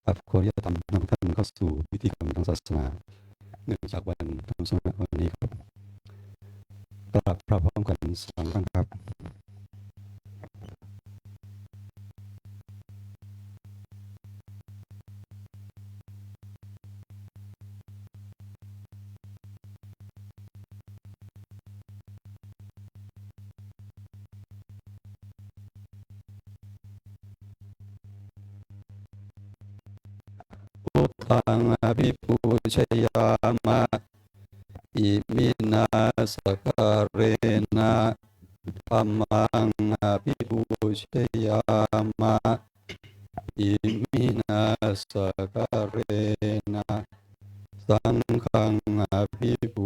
ครับขออนุญาตนำท่านเข้าสู่พิธีกรรมทางศาสนาเนื่องจากวันธรรมสวดวันนี้ครับกราบพระพร้อมกัน3ครั้งครับพุทธังอภิปูชยามะอิมินาสการเรนะธัมมังอภิปูชยามะอิมินาสการเรนะสังฆังอภิปู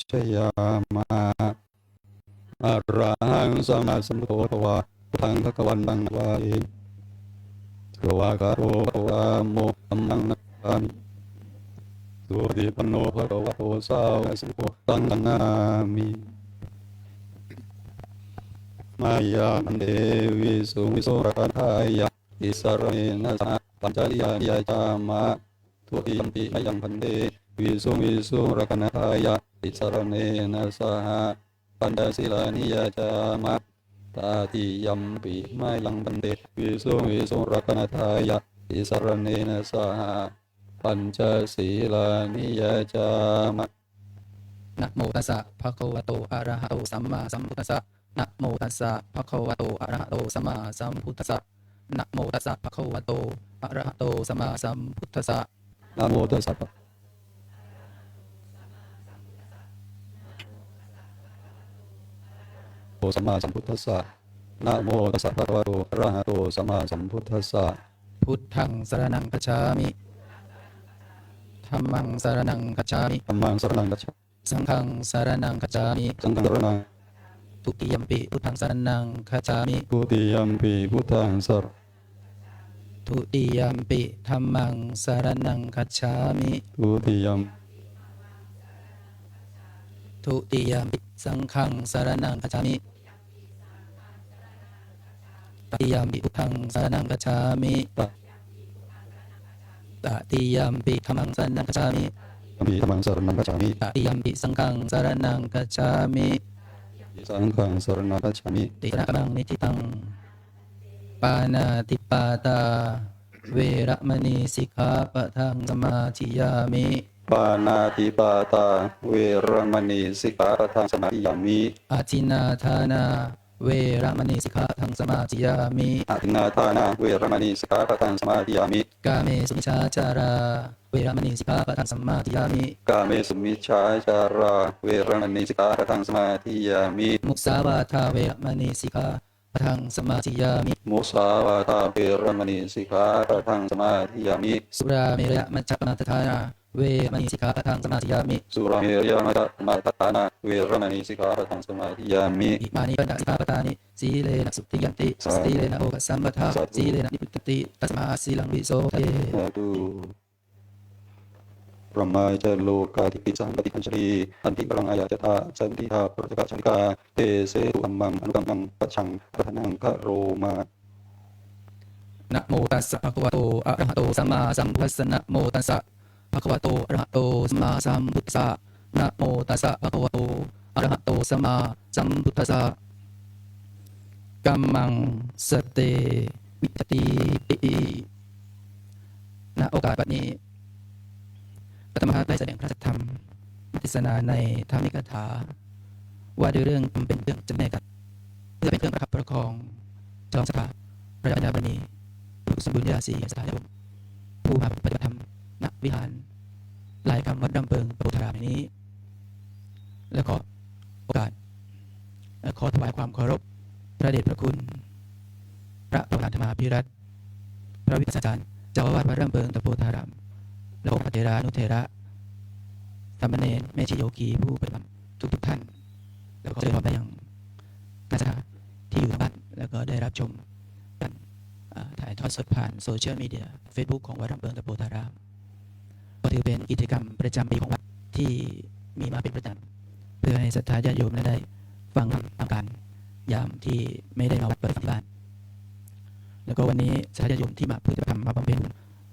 ชยามะอะระหังสัมมาสัมพุทโธภควาทังภควันตังวาเอภควาคาโตภควาโมธัมมังนัสสามิสุปฏิปันโนภควโตสาวกสังโฆสังฆนามิมายามันเดวิสุวิโสรคันธายะอิสระเนนะสะปัญจริยานิยจามะทุติยัมปิมยังพันเตวิสุรคันธายะอิสระเนนะสะปัญจศีลานิยจามะตาติยัมปิมยังพันเตวิสุรคันธายะอิสระเนนะสะปัญจศีลานิยจามะนะโมตัสสะภะคะวะโตอะระหะโตสัมมาสัมพุทธัสสะนะโมตัสสะภะคะวะโตอะระหะโตสัมมาสัมพุทธัสสะนะโมตัสสะภะคะวะโตอะระหะโตสัมมาสัมพุทธัสสะนะโมตัสสะโตสัมมาสัมพุทธัสสะนะโมตัสสะภะคะวะโตอะระหะโตสัมมาสัมพุทธัสสะพุทธังสรณังคัจฉามิธัมมังสรณังคัจฉามิธัมมังสรณังคัจฉามิสังฆังสรณังคัจฉามิสังฆังสรณังทุติยัมปิพุทธังสรณังคัจฉามิทุติยัมปิพุทธังสรทุติยัมปิธัมมังสรณังคัจฉามิทุติยัมทุติยัมปิสังฆังสรณังคัจฉามิตติยัมปิพุทธังสรณังคัจฉามิตติยัมปิธัมมังสรณังคัจฉามิธัมมังสรณังคัจฉามิตติยัมปิสังฆังสรณังคัจฉามิสังฆังสรณังคัจฉามิติสรณังนิทิตังปานาติปาตาเวระมณีสิกขาปะทังสมาธิยามิปานาติปาตาเวรมณีสิกขาปะทังสมาธิยามิอาทินนาทานาเวระมณีสิกขาปะทังสมาธิยามิอาทินนาทานาเวรมณีสิกขาปะทังสมาธิยามิกาเมสุมิชฌาจาราเวระมณีสิกขาปะทังสมาธิยามิกาเมสุมิชฌาจาราเวรมณีสิกขาปะทังสมาธิยามิมุสาวาทาเวระมณีสิกขาปะทังสมาธิยามิมุสาวาทาเวรมณีสิกขาปะทังสมาธิยามิสุราเมรยมัจจปมาทฐานาเวรมณีสิกขาปะทังสมาธิยามิสุราเมรยมัจจปมาทฐานาเวรมณีสิกขาปะทังสมาธิยามิอิมานิปัญจสิกขาปทานิสีเลนะสุติยันติสติเลนะโอกัสสัมปทาสีเลนะนิพุตติตัสมาสีลังวิโสเทพระมาจโลกาธิปิสังปฏิคัญชรีอันติปรังอายาจตาสันติทาปรตกะชันกาเตเสตุธัมมังอนุกัมมังปัจฉังปัฏนังกะโรมานะโมตัสสะภะคะวะโตอะระหะโตสัมมาสัมพุทธัสสะนะโมตัสสะภะคะวะโตอะระหะโตสัมมาสัมพุทธัสสะนะโมตัสสะภะคะวะโตอะระหะโตสัมมาสัมพุทธัสสะกัมมังสเตวิจติณโอกาสบัดนี้อาตมาได้แสดงพระธรรมเทศนาในธรรมิกถาว่าด้วยเรื่องเป็นเรื่องจำแนกกันเพื่อเป็นเครื่องประคับประคองฉลองศรัทธาพระญาณาบณีผู้สมบูรณ์ญาสีสถานโยมผู้มาปฏิบัติธรรมณวิหารลายคำวัดดำเปิงประพุทธารามแห่งนี้และขอโอกาสขอถวายความเคารพพระเดชพระคุณพระประธานธรรมาภิรัตน์พระวิปัสสนาจารย์เจ้าอาวาสวัดดำเปิงตะโพธารามและองค์พระเถรานุเถระสามเณรแม่ชีโยคีผู้ปฏิบัติทุกท่านแล้วก็เจริญพรไปยังการศึกษาที่อยู่ทางบ้านแล้วก็ได้รับชมกันถ่ายทอดสดผ่านโซเชียลมีเดีย Facebook ของวัดรำเบิงตะโพธารามก็ถือเป็นกิจกรรมประจำปีของวัดที่มีมาเป็นประจำเพื่อให้ศรัทธาญาติโยมได้ฟังตามการยามที่ไม่ได้มาวัดปฏิบัติที่บ้านแล้วก็วันนี้ศรัทธาญาติโยมที่มาเพื่อจะทำมาบำเพ็ญ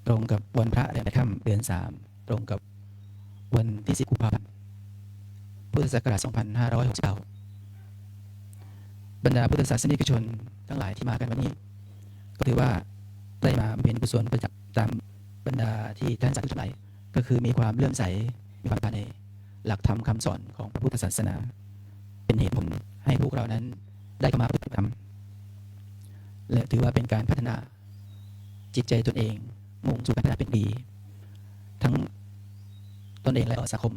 ตรงกับวันพระแรมค่ำเดือน3ตรงกับวันที่10กุมภาพันธ์พุทธศักราช2569บรรดาพุทธศาสนิกชนทั้งหลายที่มากันวันนี้ก็ถือว่าได้มาบำเพ็ญกุศลประจำตามบรรดาที่ท่านสาธุชนทั้งหลายก็คือมีความเลื่อมใสมีความศรัทธาในหลักธรรมคำสอนของพระพุทธศาสนาเป็นเหตุผลให้พวกเรานั้นได้เข้ามาปฏิบัติธรรมและถือว่าเป็นการพัฒนาจิตใจตนเองมุ่งสู่การพัฒนาเป็นดีทั้งตนเองและสังคม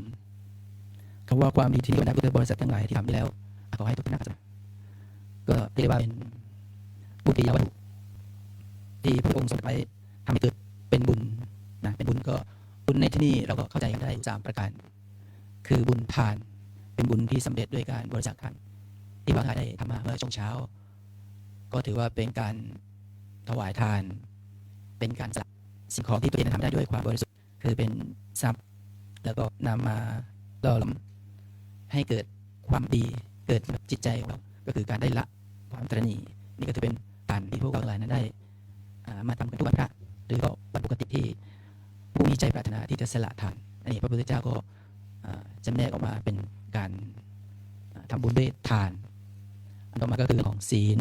คำว่าความดีที่บรรดาพุทธบริษัททั้งหลายที่ทำไปแล้วขอให้ทุกท่านก็เรียกว่าเป็นบุญกิริยาวัตถุที่พระองค์ทรงไว้ทำให้เกิดเป็นบุญนะเป็นบุญก็บุญในที่นี่เราก็เข้าใจกันได้3ประการคือบุญทานเป็นบุญที่สำเร็จด้วยการบริจาคทานที่พระได้ทำมาเมื่อช่วงเช้าก็ถือว่าเป็นการถวายทานเป็นการสละสิ่งของที่ตัวเองทำได้ด้วยความบริสุทธิ์คือเป็นทรัพย์แล้วก็นำมาหล่อหลอมให้เกิดความดีเกิดจิตใจของเราก็คือการได้ละความตระหนี่นี่ก็จะเป็นการที่พวกเราหลายนั้นได้มาทำกันทุกวันพระหรือก็วันปกติที่ผู้มีใจปรารถนาที่จะสละทานอันนี้พระพุทธเจ้าก็จำแนกออกมาเป็นการทำบุญด้วยทานอันต่อมาก็คือของศีล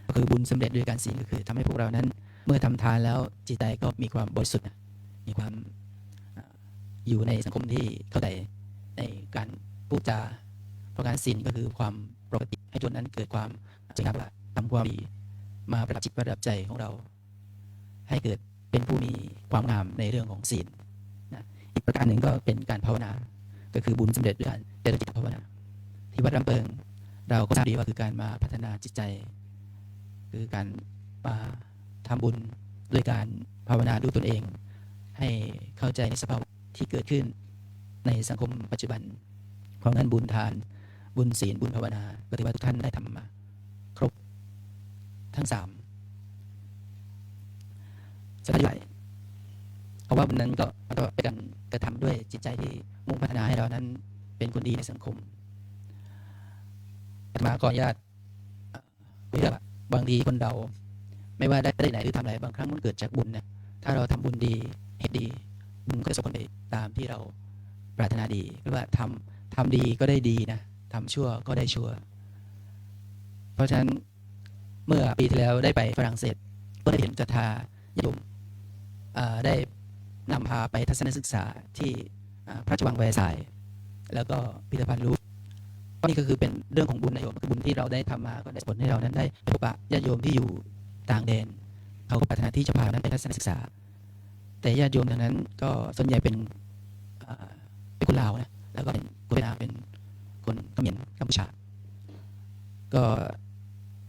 ก็คือบุญสำเร็จด้วยการศีลก็คือทำให้พวกเรานั้นเมื่อทำทานแล้วจิตใจก็มีความบริสุทธิ์มีความอยู่ในสังคมที่เข้าใจในการพูดจาเพราะการศีลก็คือความปกติให้จนนั้นเกิดความสงบทำความดีมาประดับจิตประดับใจของเราให้เกิดเป็นผู้มีความงามในเรื่องของศีลนะอีกประการหนึ่งก็เป็นการภาวนาก็คือบุญสำเร็จด้วยการเจริญจิตภาวนาที่วัดลำเปิงเราก็ทราบดีว่าคือการมาพัฒนาจิตใจคือการมาทำบุญด้วยการภาวนาดูตนเองให้เข้าใจในสภาวะที่เกิดขึ้นในสังคมปัจจุบันเพราะงั้นบุญทานบุญศีลบุญภาวนาก็ถือว่าทุกท่านได้ทำมาครบทั้ง3สักเท่าไหร่เพราะว่าบุญนั้นก็เป็นการกระทำด้วยจิตใจที่มุ่งพัฒนาให้เรานั้นเป็นคนดีในสังคมอาตมาขออนุญาตบางทีคนเราไม่ว่าได้ไหนหรือทำอะไรบางครั้งมันเกิดจากบุญเนี่ยถ้าเราทำบุญดีเหตุดีบุญก็จะส่งผลไปตามที่เราปรารถนาดีหรือว่าทำดีก็ได้ดีนะทำชั่วก็ได้ชั่วเพราะฉะนั้นเมื่อปีที่แล้วได้ไปฝรั่งเศสก็ได้เห็นศรัทธาญาติโยมได้นำพาไปทัศนศึกษาที่พระราชวังแวร์ซายน์แล้วก็พิพิธภัณฑ์ลูฟร์นี่ก็คือเป็นเรื่องของบุญนะโยมคือบุญที่เราได้ทำมาก็ได้ผลให้เรานั้นได้พบปะญาติโยมที่อยู่ต่างแดนเขาก็ปรารถนาที่จะพานั้นไปทัศนศึกษาแต่ญาติโยมดังนั้นก็ส่วนใหญ่เป็นคนลาวนะแล้วก็เป็นคนเวียดนามเป็นคนเขมรกัมพูชาก็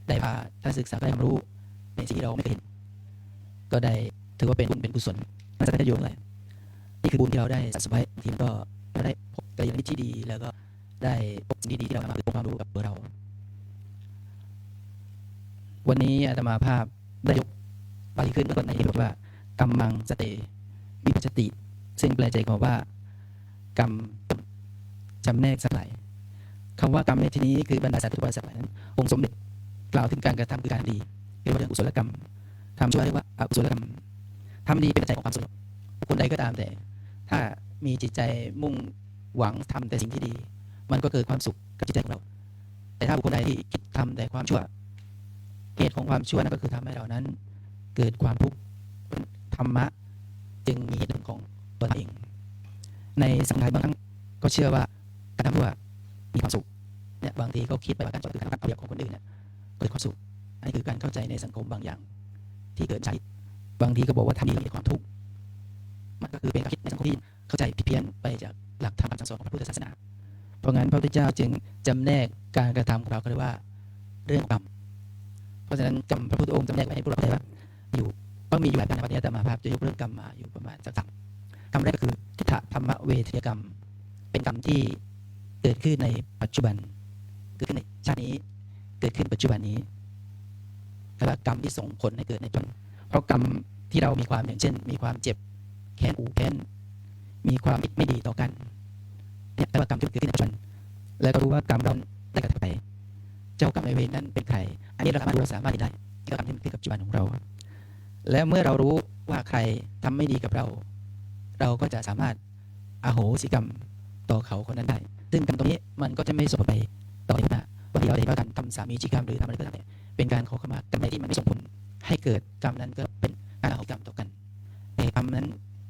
ได้พาทัศนศึกษาได้ความรู้ในสิ่งที่เราไม่เคยเห็นก็ได้ถือว่าเป็นบุญเป็นกุศลมาจากญาติโยมเลยนี่คือบุญที่เราได้สะสมไว้ทีมก็ได้พบกัลยาณมิตรที่ดีแล้วก็ได้พบสิ่งดีๆที่เรามาคือความรู้กับตัวเราวันนี้อาตมาภาพได้ยกบาลีขึ้นแล้วก็ในที่บอกว่ากรรมังสเตวิปัสสติซึ่งแปลใจความว่ากรรมจำแนกสลายคำว่ากรรมในที่นี้คือบรรดาสัตว์ทุกประสาทนั้นองค์สมเด็จกล่าวถึงการกระทำคือการดีเรียกว่าเรื่องกุศลกรรมทำชั่วเรียกว่าอกุศลกรรมทำดีเป็นปัจจัยของความสุขคนใดก็ตามแต่ถ้ามีจิตใจมุ่งหวังทำแต่สิ่งที่ดีมันก็เกิดความสุขกับจิตใจของเราแต่ถ้าบุคคลใดที่คิดทำแต่ความชั่วเหตุของความชั่วนั่นก็คือทำให้เรานั้นเกิดความทุกข์ธรรมะจึงมีเหตุของตัวเองในสังคมบางครั้งก็เชื่อว่าการทำชั่วมีความสุขเนี่ยบางทีก็คิดไปว่าการชั่วคือการเอาเปรียบของคนอื่นเนี่ยเกิดความสุขอันนี้คือการเข้าใจในสังคมบางอย่างที่เกิดจากบางทีก็บอกว่าทำดีมีความทุกข์มันก็คือเป็นการคิดในสังคมที่เข้าใจผิดเพี้ยนไปจากหลักธรรมคำสั่งสอนของพระพุทธศาสนาเพราะงั้นพระพุทธเจ้าจึงจำแนกการกระทำของเราก็เรียกว่าเรื่องกรรมเพราะฉะนั้นกรรมพระพุทธองค์จำแนกไว้ให้พวกเราได้ว่าอยู่ก็มีอยู่หลายการในวันนี้อาตมาภาพจะยกเรื่องกรรมมาอยู่ประมาณสัก3กรรมแรกก็คือทิฏฐธรรมเวทยกรรมเป็นกรรมที่เกิดขึ้นในปัจจุบันเกิดขึ้นในชาตินี้เกิดขึ้นปัจจุบันนี้แต่ว่ากรรมที่ส่งผลให้เกิดในปัจจุบันเพราะกรรมที่เรามีความอย่างเช่นมีความเจ็บแค้นอู่แค้นมีความไม่ดีต่อกันเนี่ยแต่ว่ากรรมที่เกิดขึ้นในปัจจุบันแล้วก็รู้ว่ากรรมเราได้กระทำไปเจ้ากรรมนายเวรนั้นเป็นใครอันนี้เราสามารถเห็นได้กับกรรมที่เกิดกับปัจจุบันของเราและเมื่อเรารู้ ว่าใครทำไม่ดีกับเรา เราก็จะสามารถอโหสิกรรมต่อเขาคนนั้นได้ซึ่งกรรมตรงนี้มันก็จะไม่ส่งผลไปต่ออีกหน้าบางทีเราเห็นว่าการทำสามีจิกรรมหรือทำอะไรก็ตามเนี่ยเป็นการขอขมากรรมใดที่มันไม่ส่งผลให้เกิดกรรมนั้นก็เป็นการอโหสิกรรมต่อกันแต่กรรมนั้น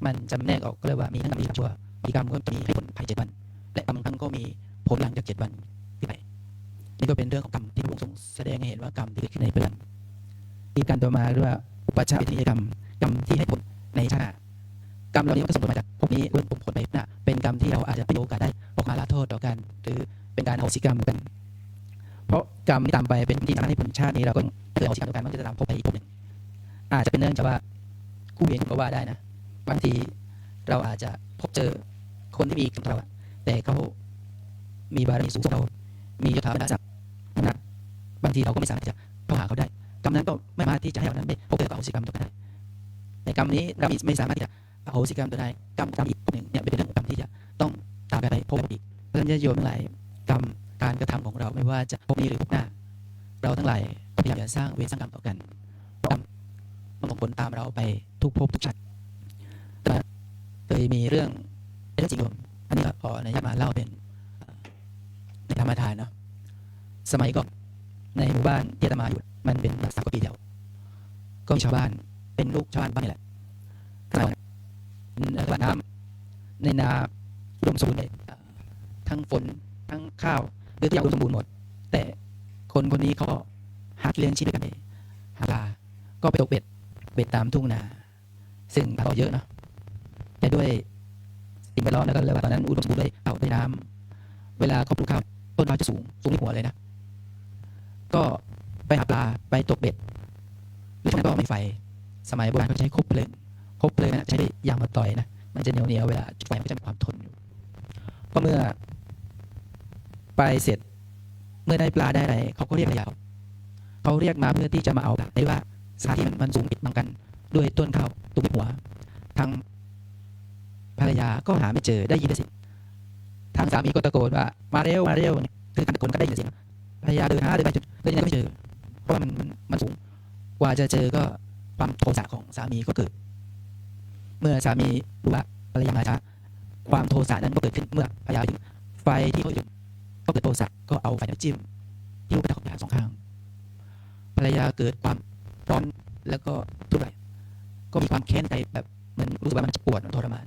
มันจำแนกออกก็เลยว่ามีทั้งกรรมดีกรรมชั่วมีกรรมก็จะมีให้ผลภายใน7 วันและกรรมบางครั้งก็มีผลหลังจาก7 วันขึ้นไปนี่ก็เป็นเรื่องของกรรมที่พระองค์ทรงแสดงให้เห็นว่ากรรมที่เกิดขึ้นในปัจจุบันอีกการต่อมาเรียกว่าอุปัชฌวินิจกรรมกรรมที่ให้ผลในชาติกรรมเหล่านี้ก็ส่งผลมาจากพวกนี้ส่งผลไปหน้าเป็นกรรมที่เราอาจจะไม่มีโอกาสได้ออกมาละโทษต่อกันหรือเป็นการอโหสิกรรมกันเพราะกรรมที่ตามไปเป็นที่ทำให้ผลชาตินี้เราก็เกิดอโหสิกรรมต่อกันมันก็จะตามพบไปอีกพบหนึ่งอาจจะเป็นเนื่องจากว่าคู่เวรก็ว่าได้นะบางทีเราอาจจะพบเจอคนที่มีกรรมเราแต่เขามีบารมีสูงกว่าเรามียศถาบรรดาศักดิ์นะบางทีเราก็ไม่สามารถจะเข้าหาเขาได้กรรมนั้นก็ไม่สามารถที่จะให้เรานั้นได้พบเจอกับอโหสิกรรมต่อกันได้ในกรรมนี้เราไม่สามารถที่จะอโหสิกรรมตัวใดกรรมอีกหนึ่งเนี่ยเป็นเรื่องของกรรมที่จะต้องตามกันไปพบกันอีกเพราะฉะนั้นญาติโยมทั้งหลายกรรมการกระทำของเราไม่ว่าจะพบนี้หรือพบหน้าเราทั้งหลายพยายามจะสร้างเวรสร้างกรรมต่อกันกรรมมันส่งผลตามเราไปทุกภพทุกชาติแต่เคยมีเรื่องจริงโยมอันนี้ก็ขออนุญาตมาเล่าเป็นในธรรมทานเนาะสมัยก่อนในหมู่บ้านที่อาตมาอยู่มันเป็น30 กว่าปีเดียวก็มีชาวบ้านเป็นลูกชาวบ้านบ้างนี่แหละระบาดน้ำในนาอุดมสมบูรณ์เลยทั้งฝนทั้งข้าวหรือทุกอย่างอุดมสมบูรณ์หมดแต่คนคนนี้เขาหาเลี้ยงชีพด้วยกันเองหาปลาก็ไปตกเบ็ดตามทุ่งนาซึ่งปลาก็เยอะเนาะแต่ด้วยสิ่งแวดล้อมแล้วก็เลยว่าตอนนั้นอุดมสมบูรณ์เลยเอาด้วยน้ำเวลาเขาปลูกข้าวต้นข้าวจะสูงในหัวเลยนะก็ไปหาปลาไปตกเบ็ดหรือไม่ก็ไม่ไฟสมัยโบราณเขาใช้คบเพลิงนะใช้ยางมาต่อยนะมันจะเหนียวเวลาจุดไฟมันก็จะมีความทนอยู่ก็เมื่อไปเสร็จเมื่อได้ปลาได้อะไรเขาก็เรียกภรรยาเขาเรียกมาเพื่อที่จะมาเอาปลาได้ว่าสถานที่มันสูงปิดบังกันด้วยต้นข้าวตุ้มหัวทางภรรยาก็หาไม่เจอได้ยินแต่เสียงทางสามีก็ตะโกนว่ามาเร็วคือการตะโกนก็ได้ยินเสียงภรรยาเดินไปจนยังไม่เจอเพราะมันสูงกว่าจะเจอก็ความโทสะของสามีก็เกิดเมื่อสามีรู้ว่าภรรยามาช้าความโทสะนั้นก็เกิดขึ้นเมื่อภรรยาถึงไฟที่เขาอยู่ก็เกิดโทสะก็เอาไฟจิ้มที่ลูกตาของภรรยา2 ข้างภรรยาเกิดความร้อนแล้วก็ทุรายก็มีความแค้นใจแบบเหมือนรู้สึกว่ามันจะปวดมันทรมาน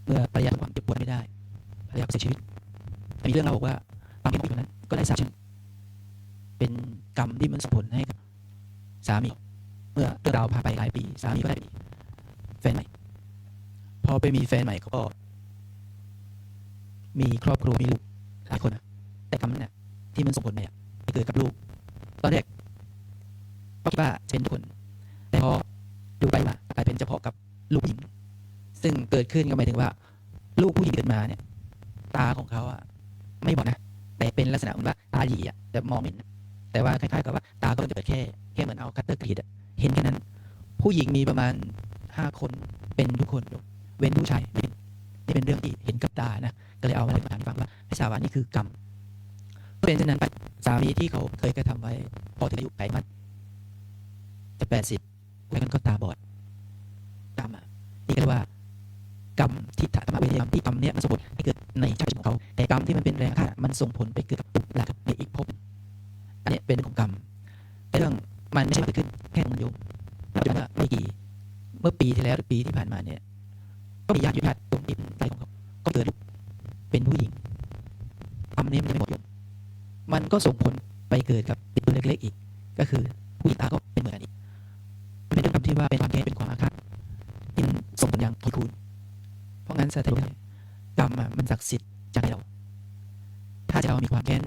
เมื่อภรรยาทนความเจ็บปวดไม่ได้ภรรยาก็เสียชีวิตมีเรื่องเล่าบอกว่าความเป็นผู้หญิงนั้นก็ได้ทราบเช่นเป็นกรรมที่มันส่งผลให้กับสามีเมื่อเรื่องราวผ่านไปหลายปีสามีก็ได้แฟนใหม่พอไปมีแฟนใหม่เขาก็มีครอบครัวมีลูกหลายคนนะแต่กรรมนั้นที่มันส่งผลไปเกิดกับลูกตอนแรกก็คิดว่าเป็นทุกคนแต่พอดูไปมากลายเป็นเฉพาะกับลูกหญิงซึ่งเกิดขึ้นก็หมายถึงว่าลูกผู้หญิงเกิดมาเนี่ยตาของเขาไม่บอดนะแต่เป็นลักษณะเหมือนว่าตาหยีแต่มองไม่เห็นแต่ว่าคล้ายๆกับว่าตาก็จะเปิดแค่เหมือนเอาคัตเตอร์กรีดเห็นแค่นั้นผู้หญิงมีประมาณ5 คนเป็นทุกคนเว้นผู้ชายนี่เป็นเรื่องที่เห็นกับตานะก็เลยเอามาเล่าให้ฟังว่าให้ทราบว่านี่คือกรรมเป็นเช่นนั้นไปสามีที่เขาเคยกระทำไว้พอถึงอายุไขมันจะ80แล้วก็ตาบอดตามมานี่ก็เรียกว่ากรรมทิฏฐธรรมเวทกรรมที่กรรมเนี้ยมันส่งผลให้เกิดในชาติของเขาแต่กรรมที่มันเป็นแรงฆ่ามันส่งผลไปเกิดกับตุลาในอีกภพอันนี้เป็นเรื่องของกรรมแต่เรื่องมันไม่ใช่เกิดขึ้นแค่ของโยมเราจะว่าไม่กี่เมื่อปีที่แล้วหรือปีที่ผ่านมาเนี่ยก็มีญาติตรงที่ใกล้ของเขาก็เกิดลูกเป็นผู้หญิงกรรมนี้มันไม่หมดโยมมันก็ส่งผลไปเกิดกับเด็กตัวเล็กๆอีกก็คือผู้หญิงตาก็เป็นเหมือนกันอีกเป็นเรื่องที่ว่าเป็นความแค้นเป็นความอาฆาตที่ส่งผลอย่างทีคูณเพราะงั้นสัตว์กรรมมันศักดิ์สิทธิ์จากเราถ้าจะเรามีความแค้น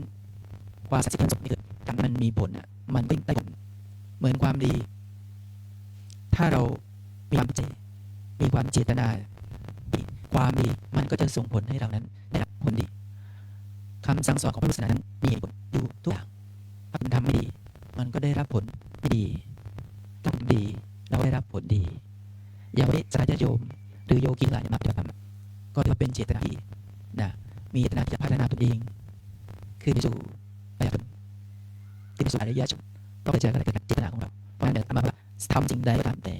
ความศักดิ์สิทธิ์มันส่งเกิดกรรมมันมีผลมันก็ได้ผลเหมือนความดีถ้าเรามีความใจมีความเจตนาความดีมันก็จะส่งผลให้เรานั้นได้รับผลดีคำสั่งสอนของพระพุทธศาสนานั้นมีเหตุผลอยู่ทุกอย่างถ้าคุณทำไม่ดีมันก็ได้รับผลไม่ดีถ้าทำดีเราได้รับผลดีอย่างวันนี้สาธโยมหรือโยคีหลายมาปฏิบัติธรรมก็ถือว่าเป็นเจตนาที่นะมีเจตนาที่จะพัฒนาตนเองคือไปสู่ปัญญาที่ไปสู่อริยชนก็ไปเจอกันเกิดเจตนาของเราเพราะฉะนั้นเอามาว่าทำสิ่งใดก็ตามแต่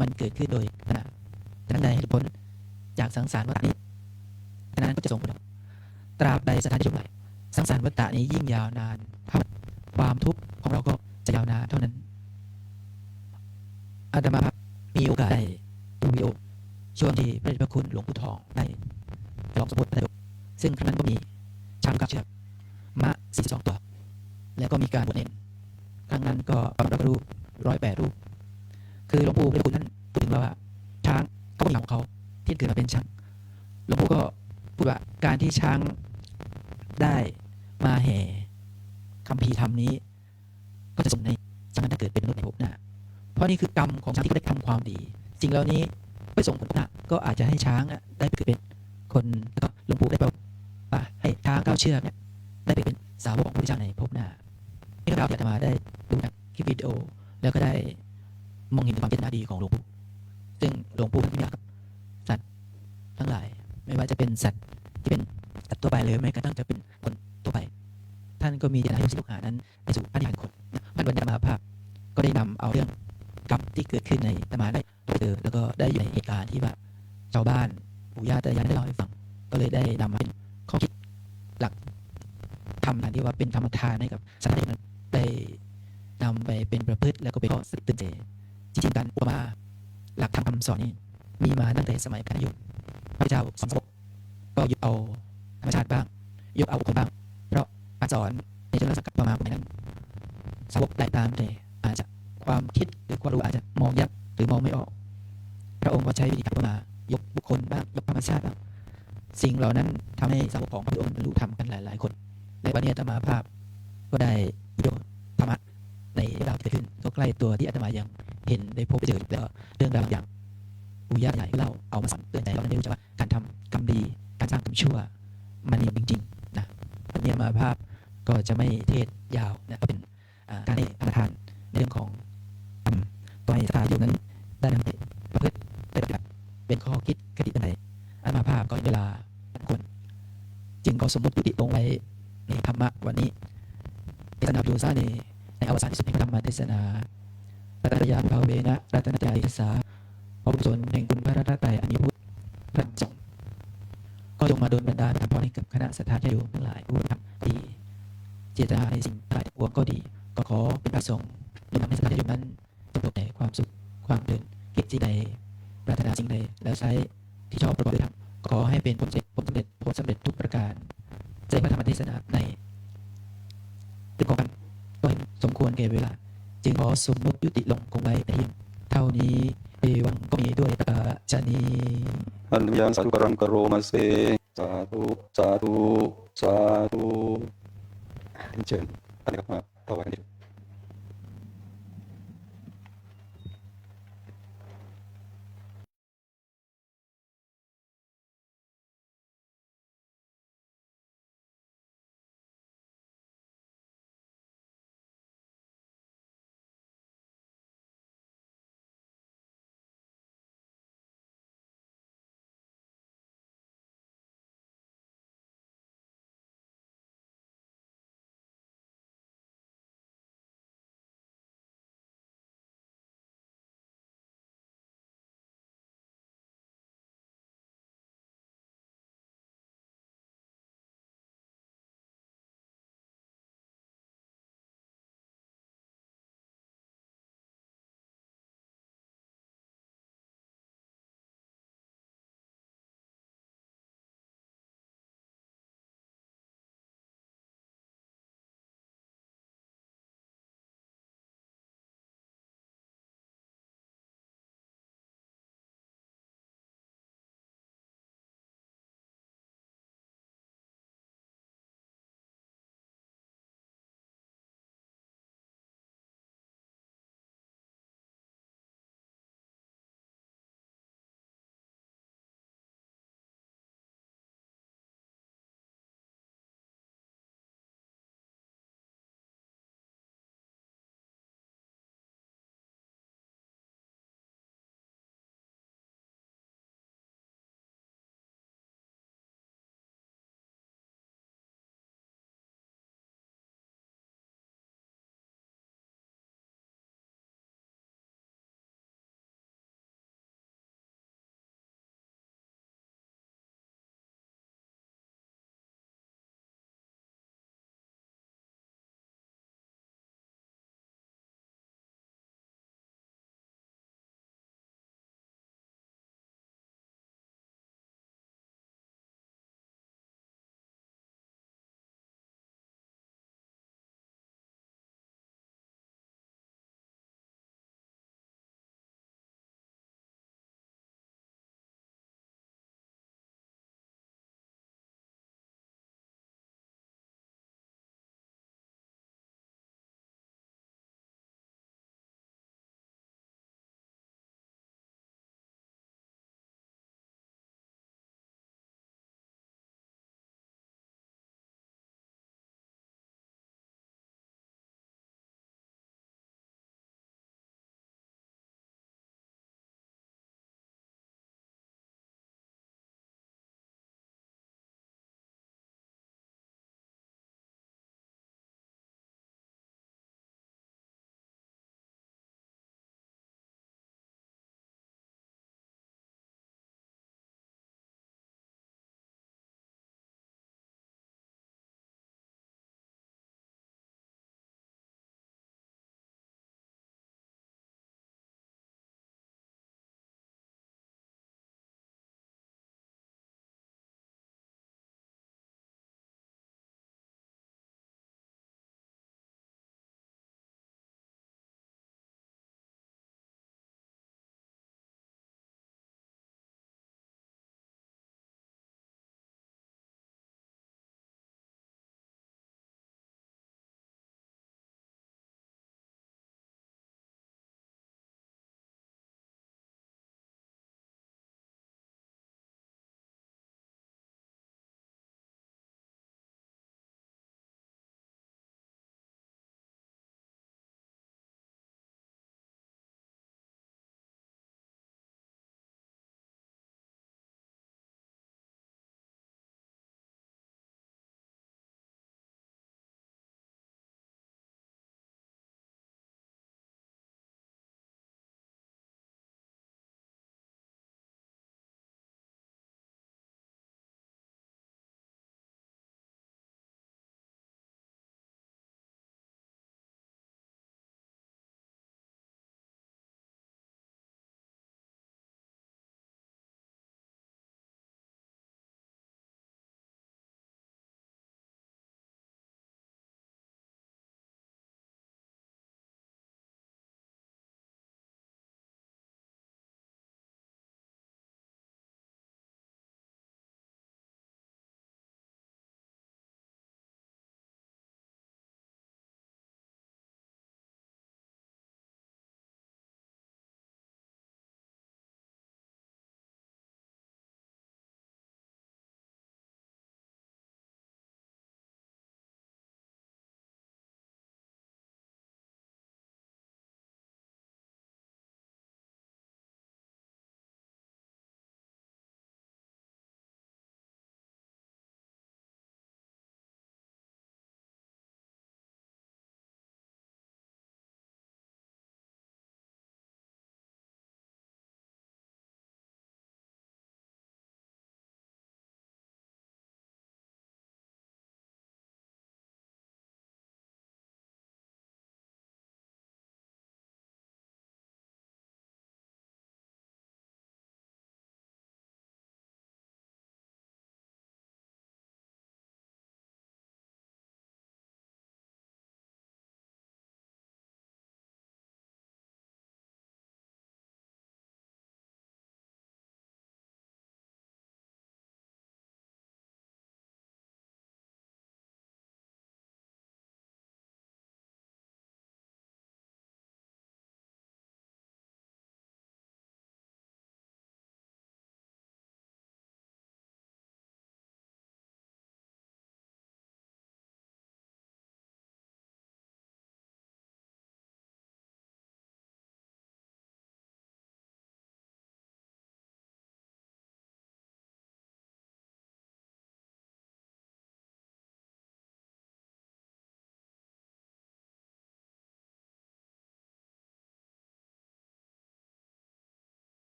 มันเกิดขึ้นโดยขณะฉะนั้นในเหตุผลจากสังสารวัฏนี้ฉะนั้นก็จะส่งผลตราบใดสถานที่จบไหลสังสารวัฏนี้ยิ่งยาวนานเท่าความทุกข์ของเราก็จะยาวนานเท่านั้นอาตมาภาพมีโอกาสได้ดูวิดีโอช่วงที่พระเดชพระคุณหลวงปู่ทองได้ฉลองสมโภชพระไตรปิฎกซึ่งครั้งนั้นก็มีช้างกับเชือกม้า42 ตัวแล้วก็มีการบวชเนรครั้งนั้นก็พระรูป108 รูปคือหลวงปู่พระเดชพระคุณท่านพูดถึงว่าช้างเขาก็มีของเขาที่เกิดมาเป็นช้างหลวงปู่ก็พูดว่าการที่ช้างได้มาแห่คัมภีร์ธรรมนี้ก็จะส่งในช้างนั้นเกิดเป็นมนุษย์ในภพหน้าเพราะนี่คือกรรมของช้างที่ได้ทำความดีสิ่งเหล่านี้ไปส่งผลหน้าก็อาจจะให้ช้างได้ไปเกิดเป็นคนแล้วก็หลวงปู่ได้บอกว่าให้ช้าง9 เชือกเนี่ยได้ไปเป็นสาวกของพระพุทธเจ้าในภพหน้านี่ก็เราอยากจะมาได้ดูจากคลิปวิดีโอแล้วก็ได้มองเห็นความเจตนาดีของหลวงปู่ซึ่งหลวงปู่ท่านมีรักกับสัตว์ทั้งหลายไม่ว่าจะเป็นสัตว์ที่เป็นสัตว์ตัวไปเลยแม้กระทั่งจะเป็นคนตัวไปท่านก็มีเจตนาที่จะลูกหานั้นไปสู่พระนิพพานคนวันนี้มหาภาพก็ได้นำเอาเรื่องกรรมที่เกิดขึ้นในธรรมาได้เจอแล้วก็ได้อยู่ในเหตุการณ์ที่ว่าชาวบ้านปู่ย่าตายายได้เล่าให้ฟังก็เลยได้นำมาเป็นข้อคิดหลักธรรมที่ว่าเป็นธรรมทานให้กับสัตว์นั้นได้นำไปเป็นประพฤติแล้วก็เป็นข้อสึกเตือนใจจริงๆการอุปมาหลักธรรมคำสอนนี้มีมาตั้งแต่สมัยพระยุคพระเจ้าสอนสาวกก็ยึดเอาธรรมชาติบ้างยกเอาบุคคลบ้างเพราะการสอนในเชิงสังกัดประมาณนั้นสาวกได้ตามแต่อาจจะความคิดหรือความรู้อาจจะมองยากหรือมองไม่ออกพระองค์ก็ใช้วิธีการมายกบุคคลบ้างยกธรรมชาติบ้างสิ่งเหล่านั้นทำให้สาวกของพระองค์บรรลุธรรมกันหลายๆคนในวันนี้อาตมาภาพก็ได้วิดีโอธรรมะในเรื่องราวที่เกิดขึ้นก็ใกล้ตัวที่อาตมายังเห็นได้พบได้เจอแล้วเรื่องราวอย่างปู่ย่าตายายเราเอามาสอนเตือนใจเราได้รู้จักว่าการทำกรรมดีการสร้างกรรมชั่วมันมีจริงๆนะวันนี้อาตมาภาพก็จะไม่เทศยาวนะก็เป็นการให้ธรรมทานในเรื่องของธรรมตัวให้สถานอยู่นั้นได้นำไปประพฤติไปปฏิบัติเป็นข้อคิดคติอันใดอาตมาภาพก็เวลาควรจึงขอสมมติยุติลงไว้ในธรรมะวันนี้เทศนาดูซะในอวสานที่สุดแห่งธรรมเทศนารัตนญาณภาเวนะรัตนญาณอิสสาพระบุญส่วนแห่งคุณพระรัตนตรัยอันนี้พุทธพระสงฆ์ก็จงมาโดนบันดาลทำพรให้กับคณะสัทธาญาติโยมทั้งหลายผู้ทำดีเจตนาในสิ่งใดหวังก็ดีก็ขอเป็นพระสงฆ์โดยทำให้สัทธาญาติโยมนั้นจงพบแต่ความสุขความเดินกิจสิ่งใดปรารถนาสิ่งใดแล้วใช้ที่ชอบประกอบด้วยธรรมขอให้เป็นผลสำเร็จทุกประการใจพระธรรมเทศนาในตึกของกันก็สมควรแก่เวลาจึงขอสมมุติยุติลงคงไว้แต่เพียงเท่านี้เอวังก็มีด้วยประการฉะนี้อันยังสัตุกรังกโรมาเสสาธุสาธุสาธุเชิญท่านครับมาต่อไปนี้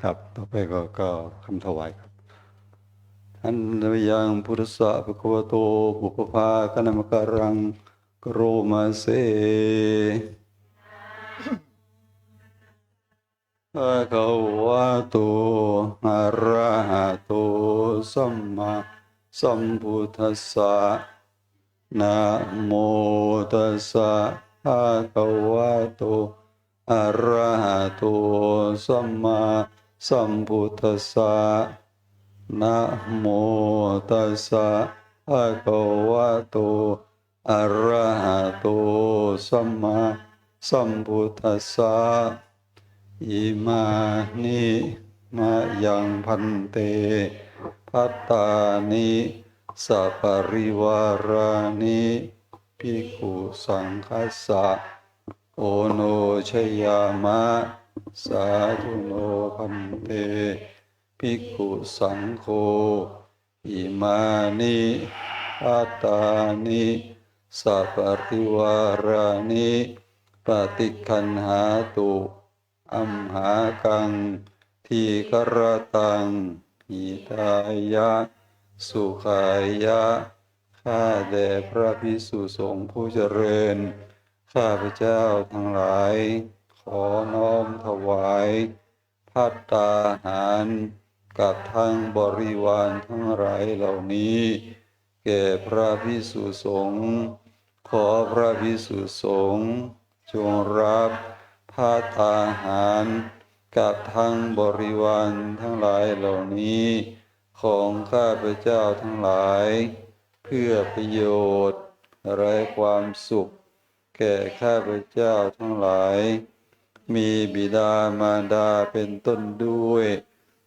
ครับต่อไปก็คำถวายครับอันนยังพุทธะภะคะวะโตปุพพาคณมการังกโรมาเสภะคะวะโตอะระหะโตสัมมาสัมพุทธัสสะนะโมตัสสะภะคะวะโตอะระหะโตสัมมาสัมพุทธัสสะนะโมตัสสะภะคะวะโตอะระหะโตสัมมาสัมพุทธัสสะอิมานิมะยังพันเตภัตตานิสัปริวารานิภิกขุสังคัสสะโอโนชยามะสาธุโนพันเตภิกขุสังโฆอิมานิภัตตานิสัปริวารานิปฏิคันหาตุอัมหากังทีกรตังหิตายะสุขายะข้าแด่พระภิกษุสงฆ์ผู้เจริญข้าพเจ้าทั้งหลายขอน้อมถวายภัตตาหารกับทั้งบริวารทั้งหลายเหล่านี้แก่พระภิกษุสงฆ์ขอพระภิกษุสงฆ์จงรับภัตตาหารกับทั้งบริวารทั้งหลายเหล่านี้ของข้าพเจ้าทั้งหลายเพื่อประโยชน์และความสุขแก่ข้าพเจ้าทั้งหลายมีบิดามารดาเป็นต้นด้วย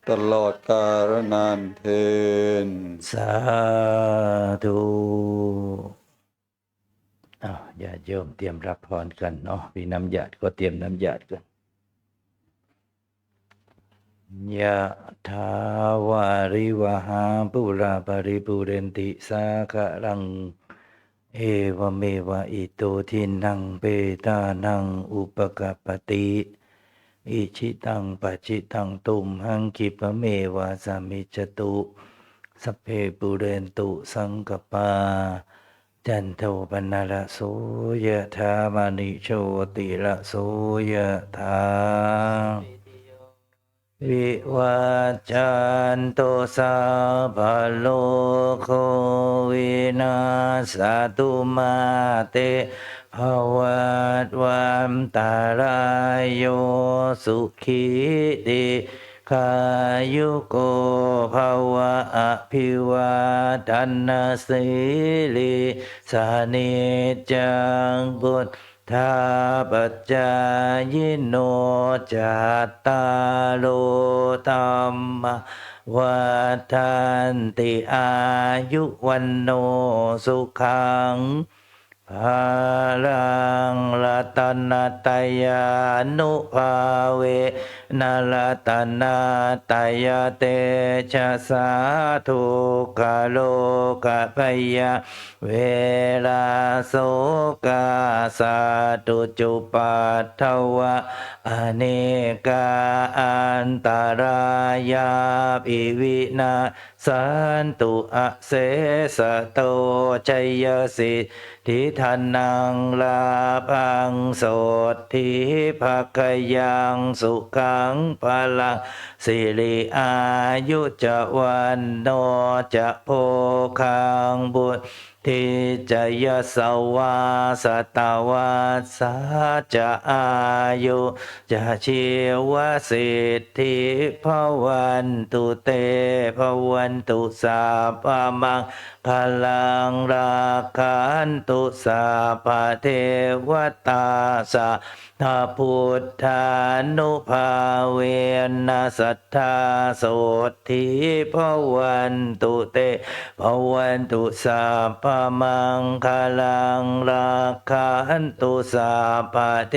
ตลอดกาลนานเทอญสาธุญาติโยมเตรียมรับพรกันเนาะมีน้ำหยาดก็เตรียมน้ำหยาดกันยะถาวาริวหาปุราปริปุเรนติสาคะรังเอวเมวะอิโตทินังเปตานังอุปกัปปติอิชิตังปัจจิตังตุมหังคิปะเมวะสามิจตุสัพเพปุเรนตุสังกปาจันโทปนะระโสยะถามณิโชติระโสยะถาวิวัจจันตุสัพพะโลกวินาศตุมาเตภวัตวันตารายโยสุขีติขายุโกภวะอภิวาทนาสิริสานิจังบุตถาปัจจายโนจัตตาโลธัมมาวัฏันติอายุวันโนสุขังภาลังรัตนัตยานุภาเวนะรัตนาตยเตชะสาธุกะโลกะพยาเวลาโสกาสาตุจุปัฏฐวะอเนกาอันตรายาภิวินาสันตุอะเสสะโตชัยสิทธิทานังลาภังโสทิภคยังสุขังพลังสิริอายุจะวันโนจะโพคังบุต ทิจยสวาสตาวาสาจะอายุจะชีวสิทธิภวันตุเตภวันตุสัพพมังคลังราคันตุสัพพเทวตาสัพพพุทธานุภาเวนัสสัทธาโสทิภวันตุเตภวันตุสัพพมังคลังราคันตุสัพพเท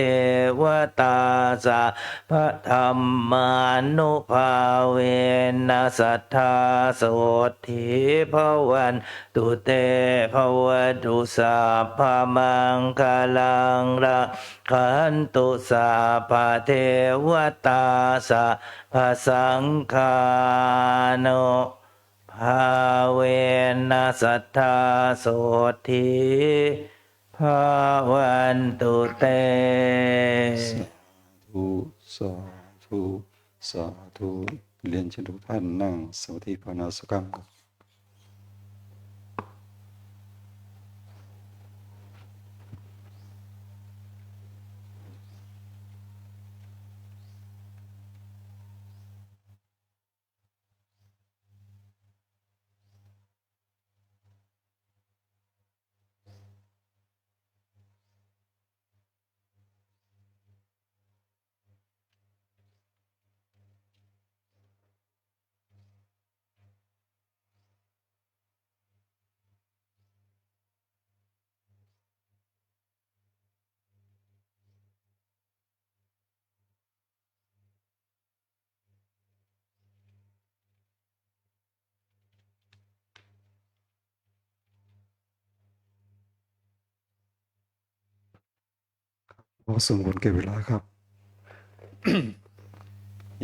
วตาสัพพธรรมานุภาเวนัสสัทธาโสทิภวันตุเตภวันตุสัพพมังคลังราคันตุสัพพเทวตาสัพพสังฆานุภาเวนัสสัทธาโสทิภวันตุเต ธุสาธุสาธุเรียนเชิญทุกท่านนั่งสมาธิภาวนาสักครั้งครับพอสมควรแก่เวลาครับ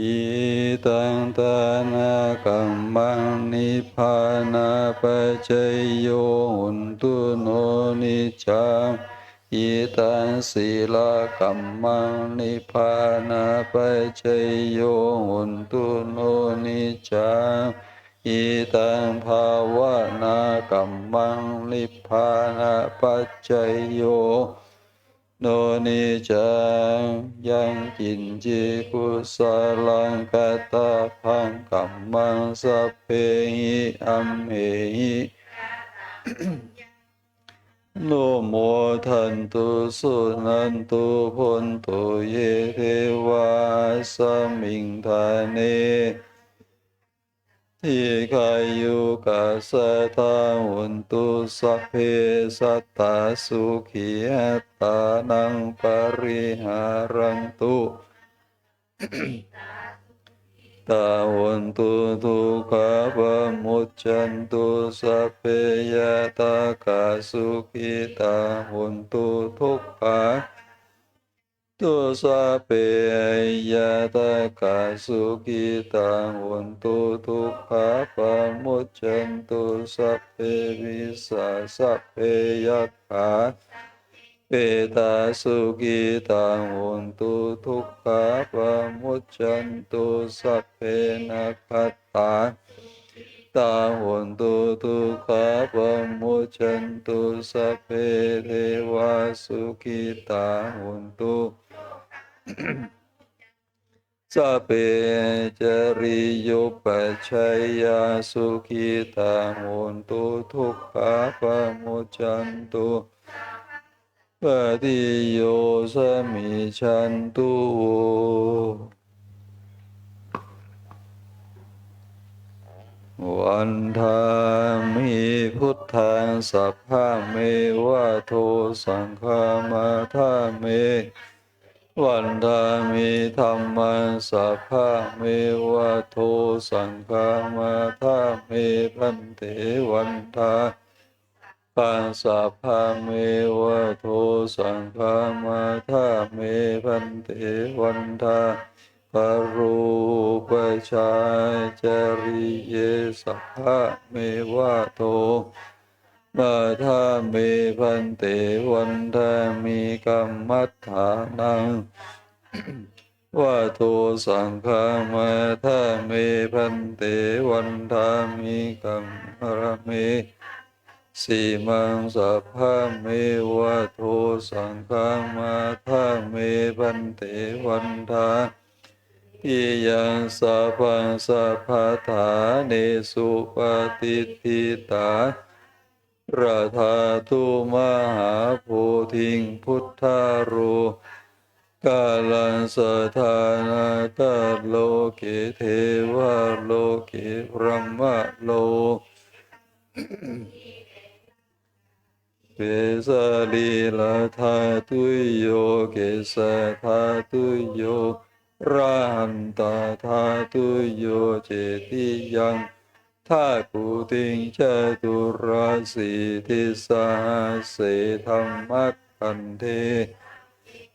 อิตังตานากัมมังนิพพานาปัจจยโยหุนตุโนนิจจังอิตังศีลกัมมังนิพพานาปัจจยโยหุนตุโนนิจจังอิตังภาวนากัมมังนิพพานาปัจจยโยโนนิจังยังกินจิกุสลังกตาพังกัมมังสัพเพหิอัมเหหิโนโมทันตุสุนันตุพนตุเยเทวาสมิงทาเนทิกายุกัสสะทาหุนตุสัพเพสัตตาสุขีอัตตานังปริหารันตุตาหุนตุทุกขปมุจจันตุสัพเพยตากาสุขิตาหุนตุทุกขาตุสัพเพยตากาสุขิตาหุนตุทุกขปมุจจันตุสัพเพวิสาสัพเพยัคขาเปตาสุขิตาหุนตุทุกขปมุจจันตุสัพเพนัคขตาตาหุนตุทุกขปมุจจันตุสัพเพเทวาสุขิตาหุนตุสัพเพจริยุปัชฌัยยาสุขิตาหุนตุทุกขปมุจจันตุปฏิโยสมิชันตุวันธามิพุทธังสัพพะเมวะโทสังฆามาธาเมวันธามิธัมมังสัพพะเมวะโทสังฆามาธาเมพันเตวันธาปังสัพพะเมวะโทสังฆามาธาเมพันเตวันธาปรูปชาจาริเยสัพพะเมวะโทมาธาเมพันเตวันธามิกัมมัฏฐานังวะโทสังฆามาธาเมพันเตวันธามิกัมมะเม สีมังสัพพะเมวะโทสังฆมาทาเมพันเตวันทาอิยังสัพพังสัพพะทาเนสุปฏิทิตาราธาตุมหาโพธิงพุทธารูกาลังสถานากาโลเกเทวะโลเกพรหมโลเกสาลีลาธาตุโยเกสาธาตุโยราหันตาธาตุโยเจติยังทาปุติงจตุราสีทิสาเสธรรมัคคันเท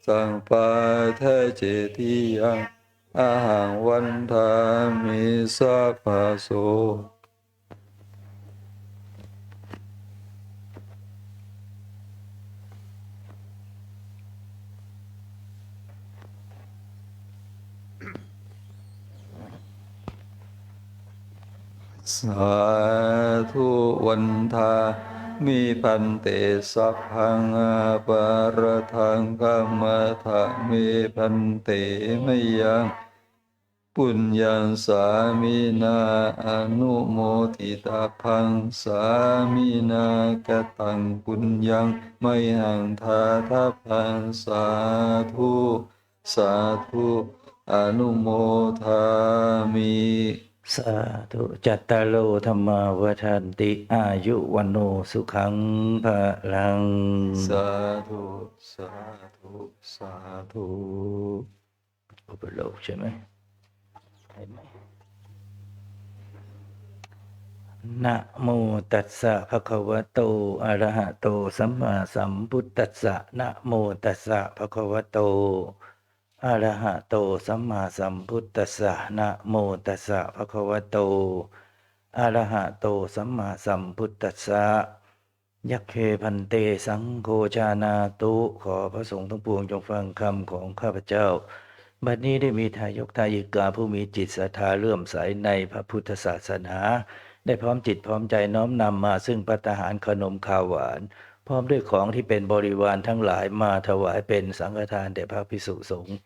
สังปาทะเจติยังอาหังวันทามิสัพพโสสาธุวันทามิพันเตสัพพังอาปารทังกัมมะทะเมพันเตมยังปุญญังสามินาอนุโมทิตาพังสามินากตังปุญญังไมหังทาทัพพังสาธุสาธุอนุโมทามิสาธุจัตตารโอธรรมาวัฏันติอายุวันโนสุขังภะลังสาธุสาธุสาธุ อุปโลกใช่ไหมเห็นไหมนะโมตัสสะภะคะวะโตอะระหะโตสัมมาสัมพุทธัสสะนะโมตัสสะภะคะวะโตอะระหะโตสัมมาสัมพุทธัสสะนะโมตัสสะภะคะวะโตอะระหะโตสัมมาสัมพุทธัสสะยัคเคพันเตสังโฆชานาตุขอพระสงฆ์ทั้งปวงจงฟังคำของข้าพเจ้าบัดนี้ได้มีทายกทายิกาผู้มีจิตศรัทธาเลื่อมใสในพระพุทธศาสนาได้พร้อมจิตพร้อมใจน้อมนำมาซึ่งภัตตาหารขนมข้าวหวานพร้อมด้วยของที่เป็นบริวารทั้งหลายมาถวายเป็นสังฆทานแด่พระภิกษุสงฆ์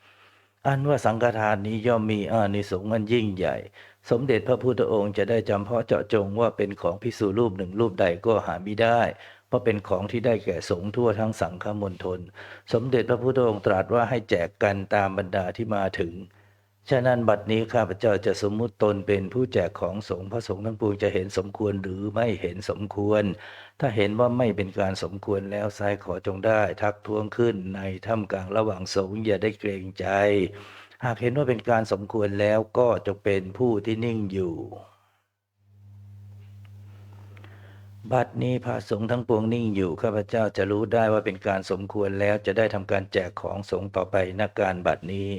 อันว่าสังฆทานนี้ย่อมมีอานิสงส์อันยิ่งใหญ่สมเด็จพระพุทธองค์จะได้จำเพาะเจาะจงว่าเป็นของภิกษุรูปหนึ่งรูปใดก็หามิได้เพราะเป็นของที่ได้แก่สงฆ์ทั่วทั้งสังฆมณฑลสมเด็จพระพุทธองค์ตรัสว่าให้แจกกันตามบรรดาที่มาถึงฉะนั้นบัดนี้ข้าพเจ้าจะสมมุติตนเป็นผู้แจกของสงฆ์พระสงฆ์ทั้งปวงจะเห็นสมควรหรือไม่เห็นสมควรถ้าเห็นว่าไม่เป็นการสมควรแล้วไซขอจงได้ทักท้วงขึ้นในท่ามกลางระหว่างสงฆ์อย่าได้เกรงใจหากเห็นว่าเป็นการสมควรแล้วก็จงเป็นผู้ที่นิ่งอยู่บัดนี้พระสงฆ์ทั้งปวงนิ่งอยู่ข้าพเจ้าจะรู้ได้ว่าเป็นการสมควรแล้วจะได้ทำการแจกของสงฆ์ต่อไปณการบัดนี้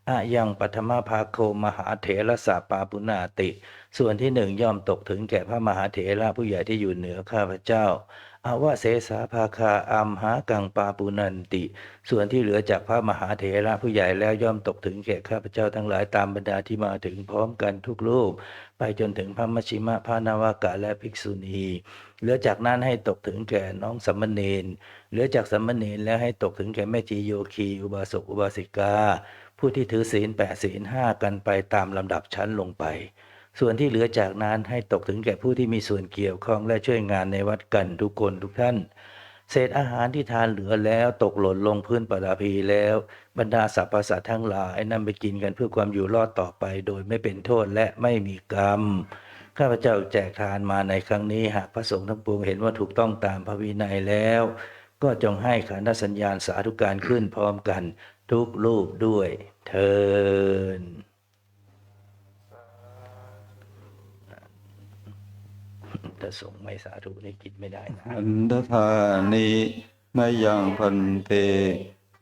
อะยังปัทมภาโคมหาเถรสาปาปุนาติส่วนที่หนึ่งย่อมตกถึงแก่พระมหาเถระผู้ใหญ่ที่อยู่เหนือข้าพเจ้าอาวะเสสาภาคาอัมหากังปาปุนันติส่วนที่เหลือจากพระมหาเถระผู้ใหญ่แล้วย่อมตกถึงแก่ข้าพเจ้าทั้งหลายตามบรรดาที่มาถึงพร้อมกันทุกรูปไปจนถึงพระมชชิมะพระนวากะและภิกษุณีเหลือจากนั้นให้ตกถึงแก่น้องสัมมเนรเหลือจากสัมมเนรแล้วให้ตกถึงแก่แม่จีโยคีอุบาสกอุบาสิกาผู้ที่ถือศีล8ศีล5กันไปตามลำดับชั้นลงไปส่วนที่เหลือจากนั้นให้ตกถึงแก่ผู้ที่มีส่วนเกี่ยวข้องและช่วยงานในวัดกันทุกคนทุกท่านเศษอาหารที่ทานเหลือแล้วตกหล่นลงพื้นปฐพีแล้วบรรดาสรรพสัตว์ทั้งหลายนำไปกินกันเพื่อความอยู่รอดต่อไปโดยไม่เป็นโทษและไม่มีกรรมข้าพเจ้าแจกทานมาในครั้งนี้หากพระสงฆ์ทั้งปวงเห็นว่าถูกต้องตามพระวินัยแล้วก็จงให้ขันธสัญญาณสาธุการขึ้นพร้อมกันทุกรูปด้วยเทินถ้าสงฆ์ไม่สาธุนี่กินไม่ได้นะอันตธานิมยังพันเต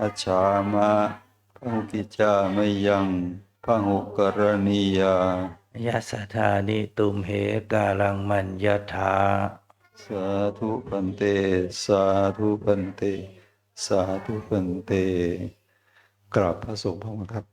อัจฉามะพหุกิจจาไม่ยังพหุกรณียายัสสธานิตุมเหกาลังมัญญธาสาธุพันเตสาธุพันเตสาธุพันเตกราบพระสงฆ์พร้อมกันครับ